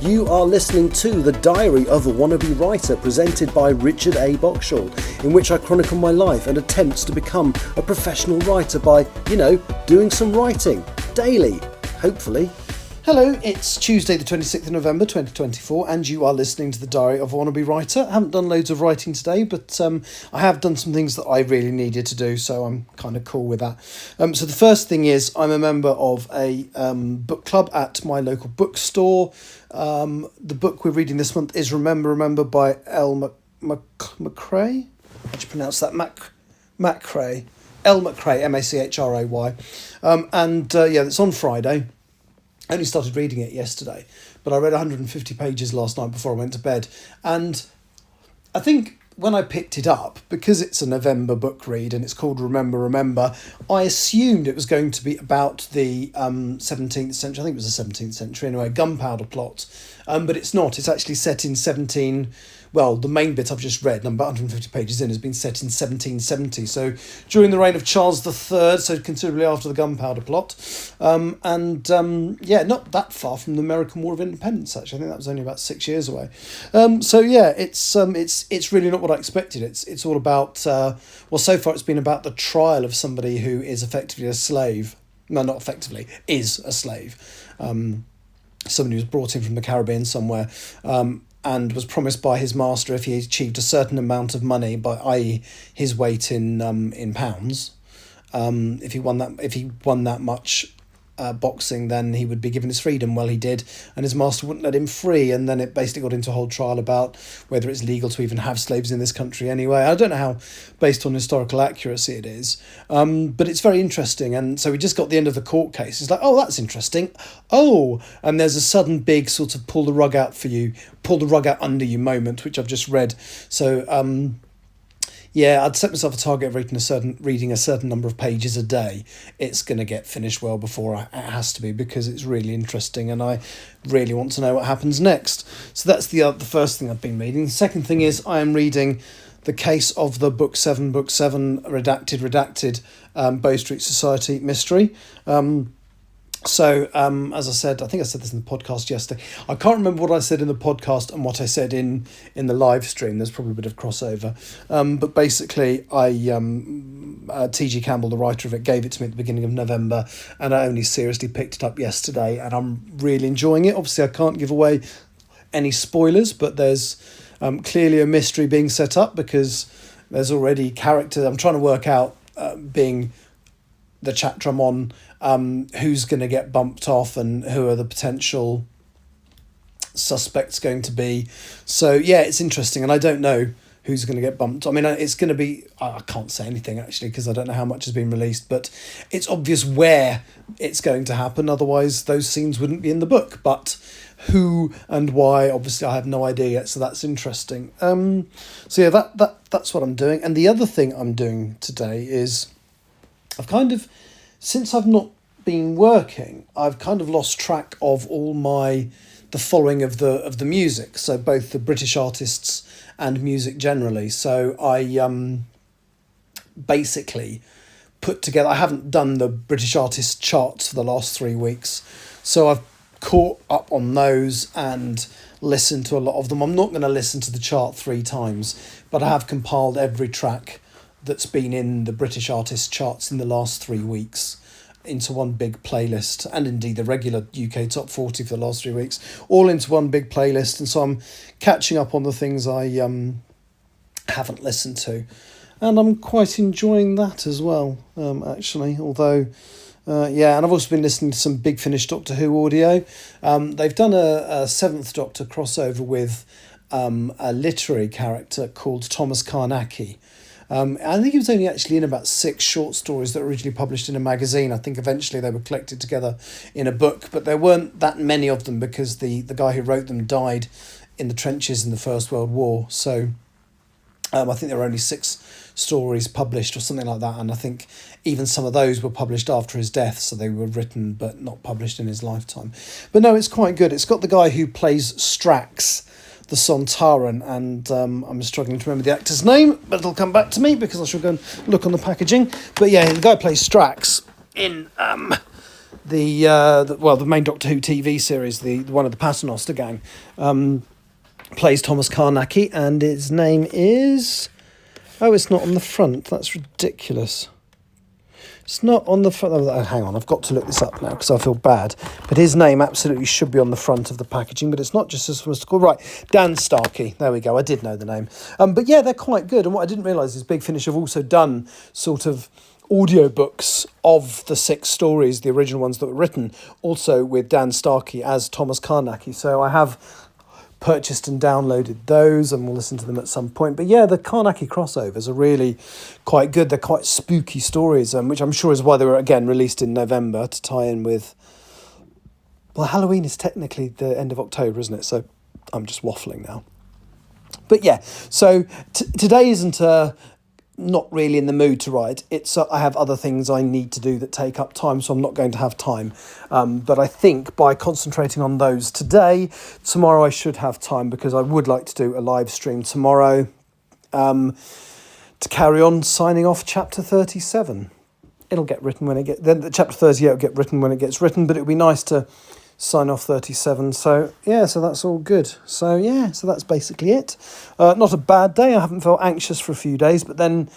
You are listening to The Diary of a Wannabe Writer, presented by Richard A. Boxshall, in which I chronicle my life and attempts to become a professional writer by, doing some writing daily, hopefully. Hello, it's Tuesday the 26th of November 2024 and you are listening to The Diary of a Wannabe Writer. I haven't done loads of writing today, but I have done some things that I really needed to do, so I'm kind of cool with that. So the first thing is I'm a member of a book club at my local bookstore. The book we're reading this month is Remember by Elle McCrae. How do you pronounce that? McCrae. Elle McCrae, MACHRAY. It's on Friday. I only started reading it yesterday, but I read 150 pages last night before I went to bed. And I think when I picked it up, because it's a November book read and it's called Remember, I assumed it was going to be about the 17th century. I think it was the 17th century anyway, gunpowder plot. But it's not. It's actually set in the main bit I've just read, about 150 pages in, has been set in 1770. So during the reign of Charles III, so considerably after the gunpowder plot. Not that far from the American War of Independence, actually. I think that was only about 6 years away. It's really not what I expected. It's all about, so far it's been about the trial of somebody who is effectively a slave. No, not effectively, is a slave. Somebody who was brought in from the Caribbean somewhere, and was promised by his master if he achieved a certain amount of money, i.e. his weight in pounds, if he won that much boxing, then he would be given his freedom. Well, he did, and his master wouldn't let him free, and then it basically got into a whole trial about whether it's legal to even have slaves in this country anyway. I don't know how based on historical accuracy it is, but it's very interesting. And so we just got the end of the court case. It's like, oh, that's interesting. Oh, and there's a sudden big sort of pull the rug out under you moment, which I've just read. So I'd set myself a target of reading a certain number of pages a day. It's going to get finished well before it has to be, because it's really interesting and I really want to know what happens next. So that's the first thing I've been reading. The second thing is I am reading The Case of the Book 7 redacted Bow Street Society mystery. As I said, I think I said this in the podcast yesterday. I can't remember what I said in the podcast and what I said in the live stream. There's probably a bit of crossover. But basically, T.G. Campbell, the writer of it, gave it to me at the beginning of November, and I only seriously picked it up yesterday, and I'm really enjoying it. Obviously, I can't give away any spoilers, but there's clearly a mystery being set up, because there's already characters. I'm trying to work out, being the chapter I'm on, who's going to get bumped off and who are the potential suspects going to be. So it's interesting, and I don't know who's going to get bumped. I mean, it's going to be, I can't say anything actually, because I don't know how much has been released, but it's obvious where it's going to happen, otherwise those scenes wouldn't be in the book. But who and why, obviously I have no idea yet, so that's interesting. That's what I'm doing. And the other thing I'm doing today is since I've not been working, I've kind of lost track of the following of the music. So both the British artists and music generally. So I basically put together, I haven't done the British artist charts for the last 3 weeks. So I've caught up on those and listened to a lot of them. I'm not going to listen to the chart 3 times, but I have compiled every track that's been in the British artist charts in the last 3 weeks into one big playlist, and indeed the regular UK top 40 for the last 3 weeks, all into one big playlist. And so I'm catching up on the things I haven't listened to, and I'm quite enjoying that as well, actually, although and I've also been listening to some Big Finish Doctor Who audio. They've done a Seventh Doctor crossover with a literary character called Thomas Carnacki. I think he was only actually in about 6 short stories that were originally published in a magazine. I think eventually they were collected together in a book, but there weren't that many of them because the guy who wrote them died in the trenches in the First World War. So I think there were only 6 stories published or something like that, and I think even some of those were published after his death, so they were written but not published in his lifetime. But no, it's quite good. It's got the guy who plays Strax, the Sontaran, and I'm struggling to remember the actor's name, but it'll come back to me because I shall go and look on the packaging. But yeah, the guy plays Strax in the main Doctor Who TV series, the one of the Paternoster gang, plays Thomas Carnacki, and his name is... Oh, it's not on the front. That's ridiculous. It's not on the front. Oh, hang on, I've got to look this up now because I feel bad. But his name absolutely should be on the front of the packaging, but it's not just as mystical. Right, Dan Starkey. There we go. I did know the name. But yeah, they're quite good. And what I didn't realise is Big Finish have also done sort of audiobooks of the 6 stories, the original ones that were written, also with Dan Starkey as Thomas Carnacki. So I have purchased and downloaded those, and we'll listen to them at some point. But yeah, the Carnacki crossovers are really quite good. They're quite spooky stories, which I'm sure is why they were again released in November to tie in with... Well, Halloween is technically the end of October, isn't it? So I'm just waffling now. But yeah, so today isn't not really in the mood to write. It's I have other things I need to do that take up time, so I'm not going to have time. But I think by concentrating on those today, tomorrow I should have time, because I would like to do a live stream tomorrow to carry on signing off chapter 37. It'll get written when it gets... Then chapter 38 will get written when it gets written, but it'll be nice to sign off 37. So yeah, so that's all good. So yeah, so that's basically it. Not a bad day. I haven't felt anxious for a few days, but then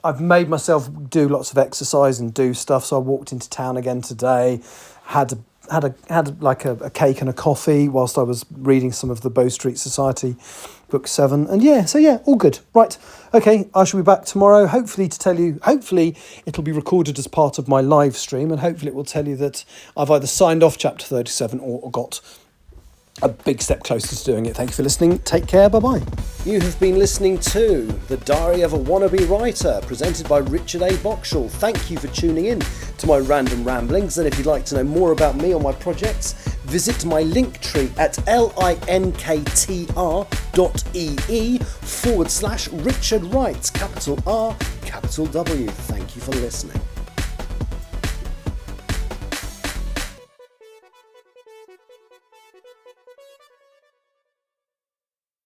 I've made myself do lots of exercise and do stuff. So I walked into town again today, had like a cake and a coffee whilst I was reading some of the Bow Street Society book 7, and yeah, so yeah, all good. Right, okay, I shall be back tomorrow, hopefully to tell you, hopefully it'll be recorded as part of my live stream, and hopefully it will tell you that I've either signed off chapter 37 or got a big step closer to doing it. Thank you for listening. Take care. Bye-bye. You have been listening to The Diary of a Wannabe Writer, presented by Richard A. Boxall. Thank you for tuning in to my random ramblings, and if you'd like to know more about me or my projects, visit my link tree at linktr.ee/Richard Wright, capital R, capital W. Thank you for listening.